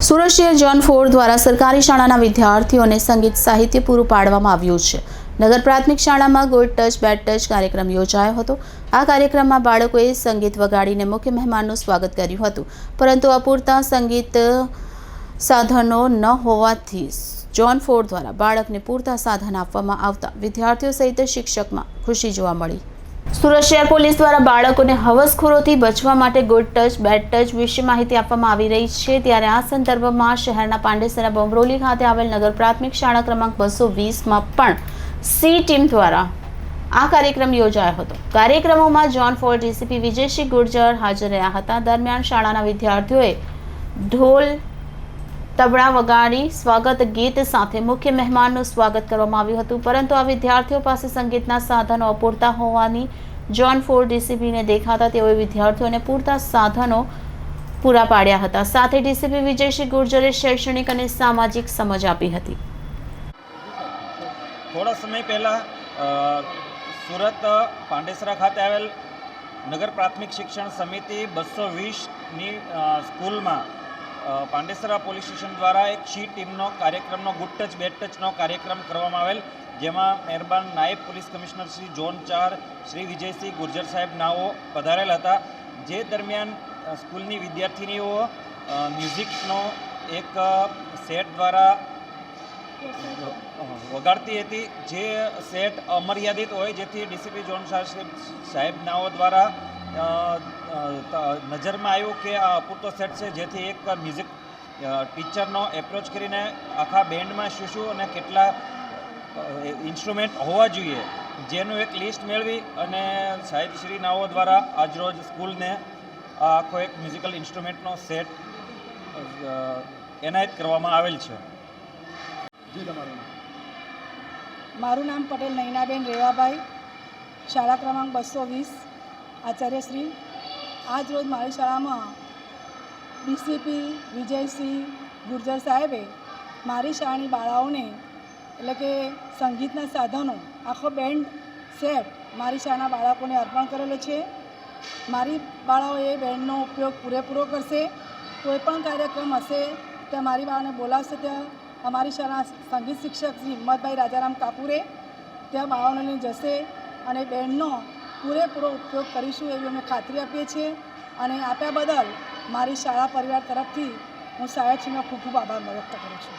સુરત શહેર ઝોન 4 દ્વારા સરકારી શાળાના વિદ્યાર્થીઓને સંગીત સાહિત્ય પૂરું પાડવામાં આવ્યું છે। નગર પ્રાથમિક શાળામાં ગુડ ટચ બેડ ટચ કાર્યક્રમ યોજાયો હતો। આ કાર્યક્રમમાં બાળકોએ સંગીત વગાડીને મુખ્ય મહેમાનનું સ્વાગત કર્યું હતું, પરંતુ અપૂરતા સંગીત સાધનો ન હોવાથી ઝોન 4 દ્વારા બાળકને પૂરતા સાધન આપવામાં આવતા વિદ્યાર્થીઓ સહિત શિક્ષકમાં ખુશી જોવા મળી। સુરત શહેર પોલીસ દ્વારા બાળકોને હવસખોરોથી બચવા માટે ગુડ ટચ બેડ ટચ વિશે માહિતી આપવામાં આવી રહી છે। ત્યારે આ સંદર્ભમાં શહેરના પાંડેસરા બોમ્બરોલી ખાતે આવેલ નગર પ્રાથમિક શાળા ક્રમાંક 220માં પણ સી ટીમ દ્વારા આ કાર્યક્રમ યોજાયો હતો। કાર્યક્રમોમાં ઝોન 4 ડીસીપી વિજયસિંહ ગુર્જર હાજર રહ્યા હતા। દરમિયાન શાળાના વિદ્યાર્થીઓએ ઢોલ તબલા વગાડી સ્વાગત ગીત સાથે મુખ્ય મહેમાનનું સ્વાગત કરવામાં આવ્યું હતું, પરંતુ આ વિદ્યાર્થીઓ પાસે સંગીતના સાધનો અપૂરતા હોવાની ઝોન 4 ડીસીપીને દેખાતા તેઓએ વિદ્યાર્થીઓને પૂરતા સાધનો પૂરા પાડ્યા હતા। સાથે ડીસીપી વિજયસિંહ ગુર્જરે શૈક્ષણિક અને સામાજિક સમજ આપી હતી। થોડા સમય પહેલાં સુરત પાંડેસરા ખાતે આવેલ નગર પ્રાથમિક શિક્ષણ સમિતિ 220ની સ્કૂલમાં પાંડેસરા પોલીસ સ્ટેશન દ્વારા એક સી ટીમનો કાર્યક્રમનો ગુડ ટચ બેડ ટચનો કાર્યક્રમ કરવામાં આવેલ, જેમાં મહેરબાન નાયબ police commissioner Shri zone 4 Shri Vijaysinh Gurjar સાહેબ નાઓ પધારેલ હતા। જે દરમિયાન સ્કૂલની વિદ્યાર્થીનીઓ મ્યુઝિકનો એક સેટ દ્વારા વગાડતી હતી, જે સેટ અમર્યાદિત હોય, જેથી ડીસીપી ઝોન 4 સાહેબ નાઓ દ્વારા નજરમાં આવ્યું કે આ અપૂરતો સેટ છે, જેથી એક મ્યુઝિક ટીચરનો એપ્રોચ કરીને આખા બેન્ડમાં શું અને કેટલા ઇન્સ્ટ્રુમેન્ટ હોવા જોઈએ જેનું એક લિસ્ટ મેળવી અને સાહેબ શ્રી નાઓ દ્વારા આજરોજ સ્કૂલને આખો એક મ્યુઝિકલ ઇન્સ્ટ્રુમેન્ટનો સેટ એનાયત કરવામાં આવેલ છે। મારું નામ પટેલ નૈનાબેન રેવાભાઈ, શાળા ક્રમાંક 220 આચાર્યશ્રી। આજ રોજ મારી શાળામાં ડીસીપી વિજયસિંહ ગુર્જર સાહેબે મારી શાળાની બાળાઓને એટલે કે સંગીતના સાધનો આખો બેન્ડ સેટ મારી શાળાના બાળકોને અર્પણ કરેલો છે। મારી બાળાઓ એ બેન્ડનો ઉપયોગ પૂરેપૂરો કરશે। કોઈપણ કાર્યક્રમ હશે ત્યાં મારી બાળાને બોલાવશે, ત્યાં અમારી શાળાના સંગીત શિક્ષક શ્રી હિંમતભાઈ રાજારામ કાપુરે ત્યાં બાળાઓને લઈને જશે અને બેન્ડનો પૂરેપૂરો ઉપયોગ કરીશું એવી અમે ખાતરી આપીએ છીએ। અને આપ્યા બદલ મારી શાળા પરિવાર તરફથી હું સાહેબશ્રીનો ખૂબ ખૂબ આભાર વ્યક્ત કરું છું।